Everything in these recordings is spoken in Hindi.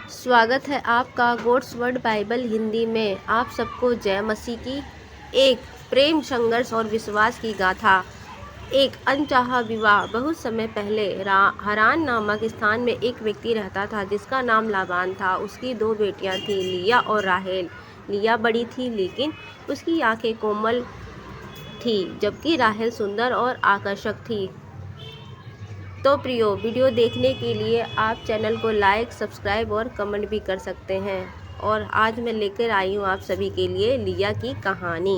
स्वागत है आपका गॉड्स वर्ड बाइबल हिंदी में। आप सबको जय मसीह की। एक प्रेम संघर्ष और विश्वास की गाथा। एक अनचाहा विवाह। बहुत समय पहले हरान नामक स्थान में एक व्यक्ति रहता था जिसका नाम लाबान था। उसकी दो बेटियां थीं, लिया और राहेल। लिया बड़ी थी लेकिन उसकी आंखें कोमल थी, जबकि राहेल सुंदर और आकर्षक थी। तो प्रियो, वीडियो देखने के लिए आप चैनल को लाइक, सब्सक्राइब और कमेंट भी कर सकते हैं। और आज मैं लेकर आई हूँ आप सभी के लिए लिया की कहानी।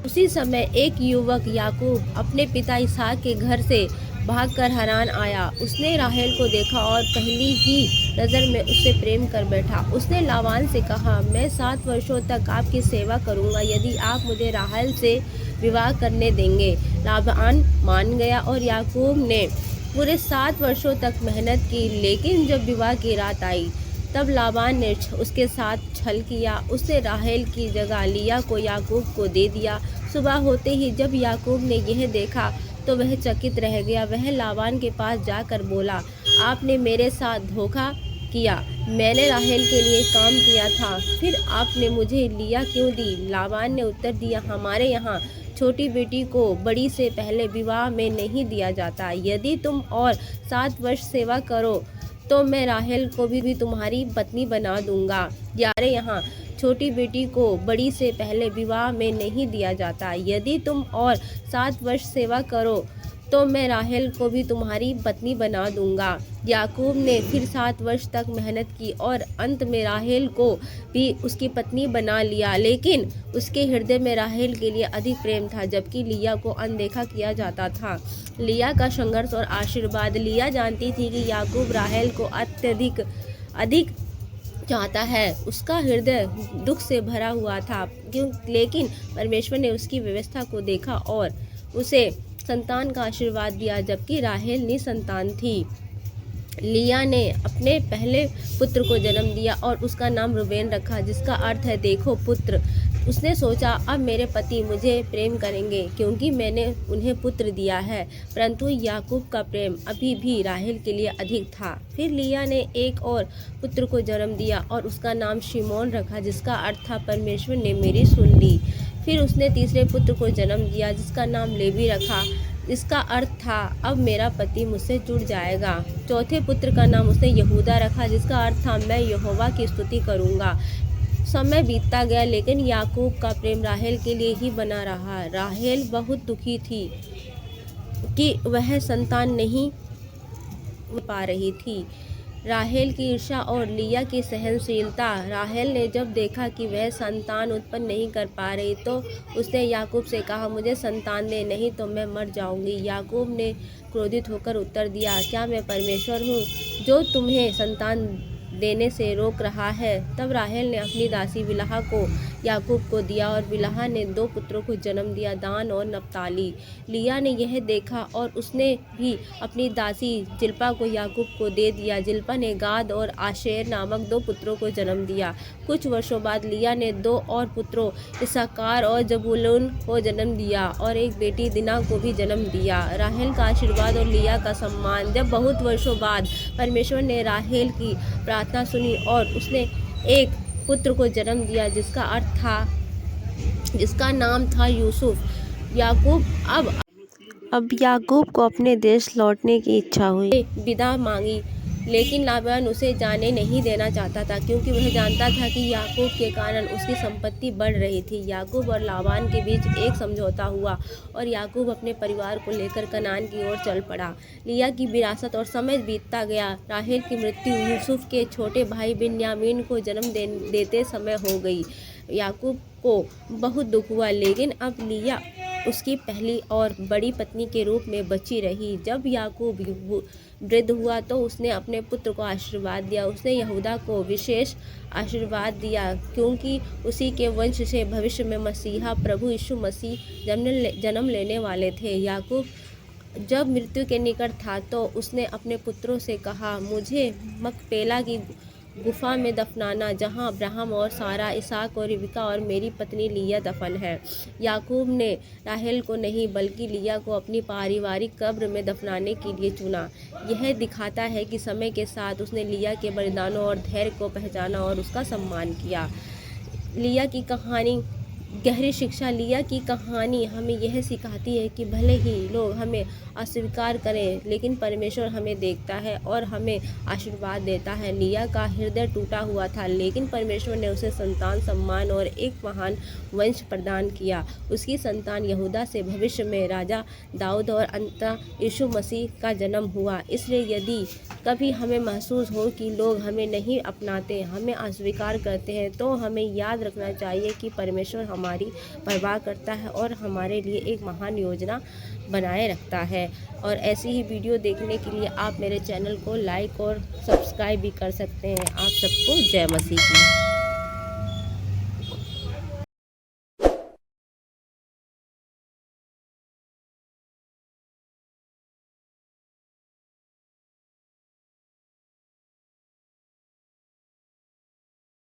उसी समय एक युवक याकूब अपने पिता इसहाक के घर से भागकर हरान आया। उसने राहेल को देखा और पहली ही नज़र में उससे प्रेम कर बैठा। उसने लाबान से कहा, मैं 7 वर्षों तक आपकी सेवा करूंगा यदि आप मुझे राहेल से विवाह करने देंगे। लाबान मान गया और याकूब ने पूरे 7 वर्षों तक मेहनत की। लेकिन जब विवाह की रात आई तब लाबान ने उसके साथ छल किया। उसने राहेल की जगह लिया को याकूब को दे दिया। सुबह होते ही जब याकूब ने यह देखा तो वह चकित रह गया। वह लाबान के पास जाकर बोला, आपने मेरे साथ धोखा किया। मैंने राहेल के लिए काम किया था, फिर आपने मुझे लिया क्यों दी? लाबान ने उत्तर दिया, हमारे यहाँ छोटी बेटी को बड़ी से पहले विवाह में नहीं दिया जाता। यदि तुम और 7 वर्ष सेवा करो तो मैं राहेल को भी तुम्हारी पत्नी बना दूंगा। यारे यहाँ छोटी बेटी को बड़ी से पहले विवाह में नहीं दिया जाता। यदि तुम और 7 वर्ष सेवा करो तो मैं राहेल को भी तुम्हारी पत्नी बना दूंगा। याकूब ने फिर 7 वर्ष तक मेहनत की और अंत में राहेल को भी उसकी पत्नी बना लिया। लेकिन उसके हृदय में राहेल के लिए अधिक प्रेम था, जबकि लिया को अनदेखा किया जाता था। लिया का संघर्ष और आशीर्वाद। लिया जानती थी कि याकूब राहेल को अधिक चाहता है। उसका हृदय दुख से भरा हुआ था लेकिन परमेश्वर ने उसकी व्यवस्था को देखा और उसे संतान का आशीर्वाद दिया, जबकि राहेल निसंतान थी। लिया ने अपने पहले पुत्र को जन्म दिया और उसका नाम रूबेन रखा, जिसका अर्थ है देखो पुत्र। उसने सोचा, अब मेरे पति मुझे प्रेम करेंगे क्योंकि मैंने उन्हें पुत्र दिया है। परंतु याकूब का प्रेम अभी भी राहेल के लिए अधिक था। फिर लिया ने एक और पुत्र को जन्म दिया और उसका नाम शिमोन रखा, जिसका अर्थ था परमेश्वर ने मेरी सुन ली। फिर उसने तीसरे पुत्र को जन्म दिया जिसका नाम लेवी रखा, इसका अर्थ था अब मेरा पति मुझसे जुड़ जाएगा। चौथे पुत्र का नाम उसने यहूदा रखा, जिसका अर्थ था मैं यहोवा की स्तुति करूंगा। समय बीतता गया लेकिन याकूब का प्रेम राहेल के लिए ही बना रहा। राहेल बहुत दुखी थी कि वह संतान नहीं पा रही थी। राहेल की ईर्ष्या और लिया की सहनशीलता। राहेल ने जब देखा कि वह संतान उत्पन्न नहीं कर पा रही तो उसने याकूब से कहा, मुझे संतान दे, नहीं तो मैं मर जाऊंगी। याकूब ने क्रोधित होकर उत्तर दिया, क्या मैं परमेश्वर हूँ जो तुम्हें संतान देने से रोक रहा है? तब राहेल ने अपनी दासी बिलहा को याकूब को दिया और बिलहा ने 2 पुत्रों को जन्म दिया, दान और नप्ताली। लिया ने यह देखा और उसने भी अपनी दासी जिल्पा को याकूब को दे दिया। जिल्पा ने गाद और आशेर नामक 2 पुत्रों को जन्म दिया। कुछ वर्षों बाद लिया ने 2 और पुत्रों इस्साकार और जबूलून को जन्म दिया और एक बेटी दिना को भी जन्म दिया। राहेल का आशीर्वाद और लिया का सम्मान। जब बहुत वर्षों बाद परमेश्वर ने राहेल की प्रार्थना सुनी और उसने एक पुत्र को जन्म दिया जिसका नाम था यूसुफ। अब याकूब को अपने देश लौटने की इच्छा हुई। विदा मांगी लेकिन लाबान उसे जाने नहीं देना चाहता था क्योंकि वह जानता था कि याकूब के कारण उसकी संपत्ति बढ़ रही थी। याकूब और लाबान के बीच एक समझौता हुआ और याकूब अपने परिवार को लेकर कनान की ओर चल पड़ा। लिया की विरासत और समय बीतता गया। राहेल की मृत्यु यूसुफ के छोटे भाई बिन्यामीन को जन्म देते समय हो गई। याकूब को बहुत दुख हुआ लेकिन अब लिया उसकी पहली और बड़ी पत्नी के रूप में बची रही। जब याकूब वृद्ध हुआ तो उसने अपने पुत्र को आशीर्वाद दिया। उसने यहूदा को विशेष आशीर्वाद दिया क्योंकि उसी के वंश से भविष्य में मसीहा प्रभु यीशु मसीह जन्म लेने वाले थे। याकूब जब मृत्यु के निकट था तो उसने अपने पुत्रों से कहा, मुझे मकपेला की गुफा में दफनाना, जहां अब्राहम और सारा, इसहाक और रिबका और मेरी पत्नी लिया दफन है। याकूब ने राहेल को नहीं बल्कि लिया को अपनी पारिवारिक कब्र में दफनाने के लिए चुना। यह दिखाता है कि समय के साथ उसने लिया के बलिदानों और धैर्य को पहचाना और उसका सम्मान किया। लिया की कहानी गहरी शिक्षा। लिया की कहानी हमें यह सिखाती है कि भले ही लोग हमें अस्वीकार करें, लेकिन परमेश्वर हमें देखता है और हमें आशीर्वाद देता है। लिया का हृदय टूटा हुआ था, लेकिन परमेश्वर ने उसे संतान, सम्मान और एक महान वंश प्रदान किया। उसकी संतान यहूदा से भविष्य में राजा दाऊद और अंततः यीशु मसीह का जन्म हुआ। इसलिए यदि कभी हमें महसूस हो कि लोग हमें नहीं अपनाते, हमें अस्वीकार करते हैं, तो हमें याद रखना चाहिए कि परमेश्वर हमारी परवाह करता है और हमारे लिए एक महान योजना बनाए रखता है। और ऐसी ही वीडियो देखने के लिए आप मेरे चैनल को लाइक और सब्सक्राइब भी कर सकते हैं। आप सबको जय मसीह की।